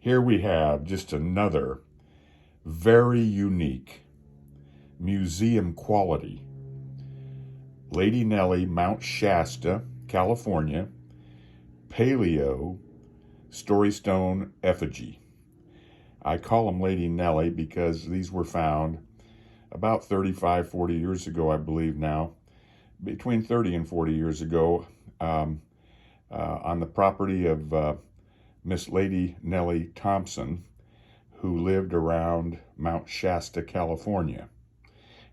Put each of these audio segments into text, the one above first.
Here we have just another very unique museum quality Lady Nellie, Mount Shasta, California, Paleo Storystone Effigy. I call them Lady Nellie because these were found about 35, 40 years ago, I believe now, between 30 and 40 years ago, on the property of Miss Lady Nellie Thompson, who lived around Mount Shasta, California.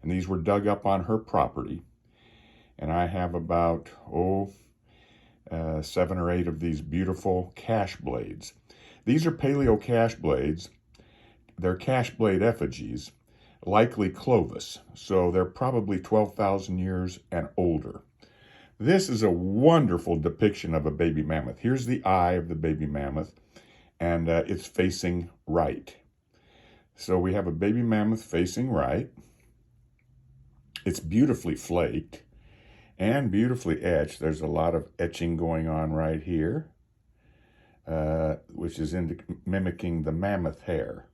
And these were dug up on her property. And I have about, 7 or 8 of these beautiful cash blades. These are Paleo cash blades. They're cash blade effigies, likely Clovis. So they're probably 12,000 years and older. This is a wonderful depiction of a baby mammoth. Here's the eye of the baby mammoth, and it's facing right. So we have a baby mammoth facing right. It's beautifully flaked and beautifully etched. There's a lot of etching going on right here, which is mimicking the mammoth hair.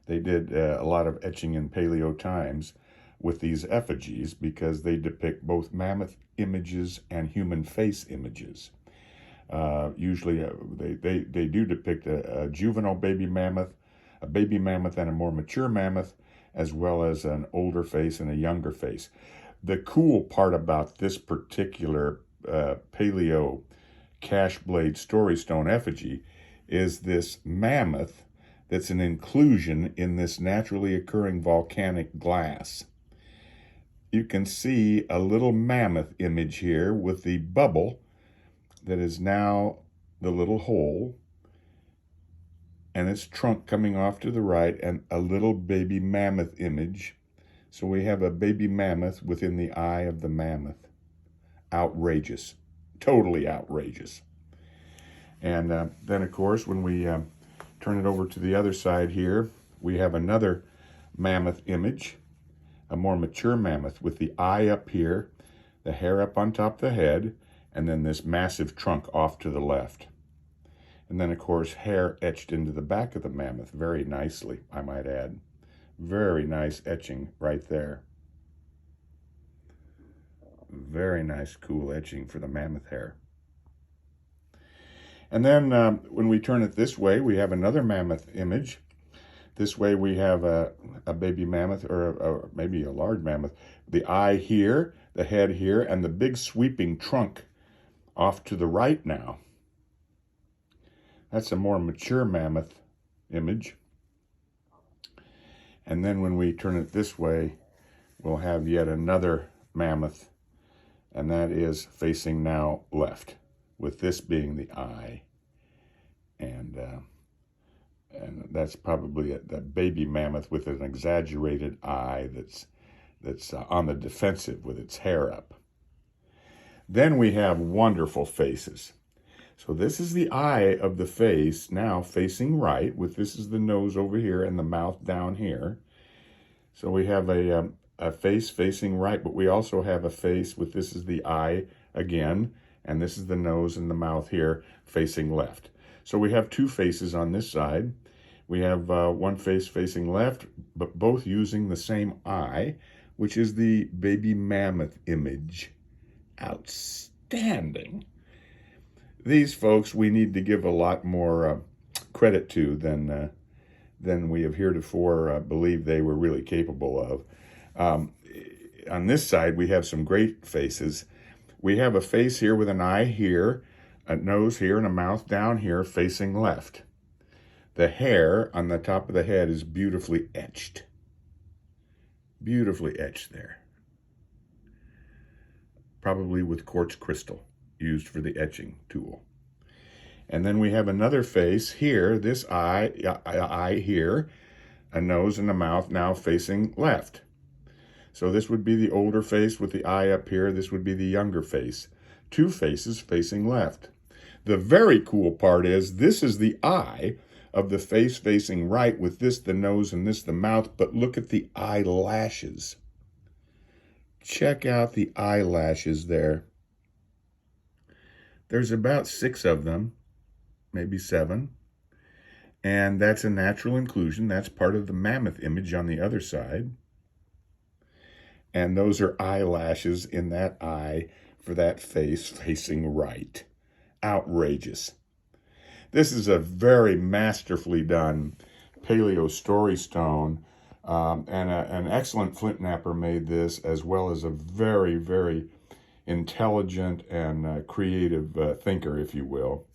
They did a lot of etching in Paleo times with these effigies because they depict both mammoth images and human face images. Usually they do depict a juvenile baby mammoth, a baby mammoth and a more mature mammoth, as well as an older face and a younger face. The cool part about this particular Paleo cash blade storystone effigy is this mammoth that's an inclusion in this naturally occurring volcanic glass. You can see a little mammoth image here with the bubble that is now the little hole, and its trunk coming off to the right, and a little baby mammoth image. So we have a baby mammoth within the eye of the mammoth. Outrageous, totally outrageous. And then, of course, when we turn it over to the other side here, we have another mammoth image, a more mature mammoth with the eye up here, the hair up on top of the head, and then this massive trunk off to the left. And then, of course, hair etched into the back of the mammoth very nicely, I might add. Very nice etching right there. Very nice, cool etching for the mammoth hair. And then when we turn it this way, we have another mammoth image. This way we have a baby mammoth, or maybe a large mammoth. The eye here, the head here, and the big sweeping trunk off to the right now. That's a more mature mammoth image. And then when we turn it this way, we'll have yet another mammoth, and that is facing now left, with this being the eye. And that's probably the baby mammoth with an exaggerated eye that's on the defensive with its hair up. Then we have wonderful faces. So this is the eye of the face now facing right, with this is the nose over here and the mouth down here. So we have a face facing right, but we also have a face with this is the eye again, and this is the nose and the mouth here facing left. So we have two faces on this side. We have one face facing left, but both using the same eye, which is the baby mammoth image. Outstanding. These folks we need to give a lot more credit to than we have heretofore believed they were really capable of. On this side, we have some great faces. We have a face here with an eye here, a nose here, and a mouth down here facing left. The hair on the top of the head is beautifully etched. Beautifully etched there. Probably with quartz crystal used for the etching tool. And then we have another face here, this eye here, a nose and a mouth now facing left. So this would be the older face with the eye up here. This would be the younger face. Two faces facing left. The very cool part is this is the eye of the face facing right, with this the nose and this the mouth, but look at the eyelashes. Check out the eyelashes there. There's about 6 of them, maybe 7. And that's a natural inclusion. That's part of the mammoth image on the other side. And those are eyelashes in that eye for that face facing right. Outrageous. This is a very masterfully done paleo story stone, and an excellent flint knapper made this, as well as a very, very intelligent and creative thinker, if you will.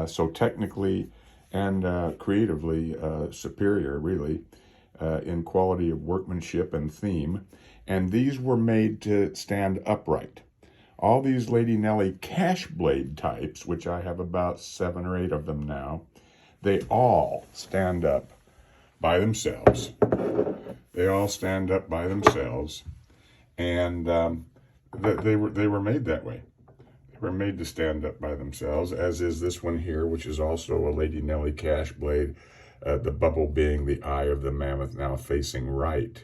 So technically and creatively superior, really, in quality of workmanship and theme. And these were made to stand upright. All these Lady Nellie cash blade types, which I have about 7 or 8 of them now, they all stand up by themselves. They all stand up by themselves, and they were made that way. They were made to stand up by themselves, as is this one here, which is also a Lady Nellie cash blade, the bubble being the eye of the mammoth now facing right.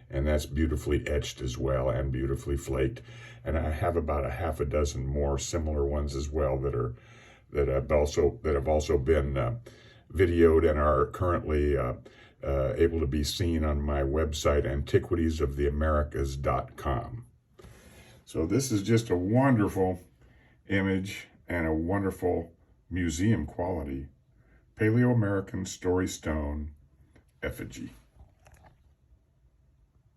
And that's beautifully etched as well and beautifully flaked. And I have about a half a dozen more similar ones as well that have also been videoed and are currently able to be seen on my website, antiquitiesoftheamericas.com. So this is just a wonderful image and a wonderful museum quality Paleo-American story stone effigy.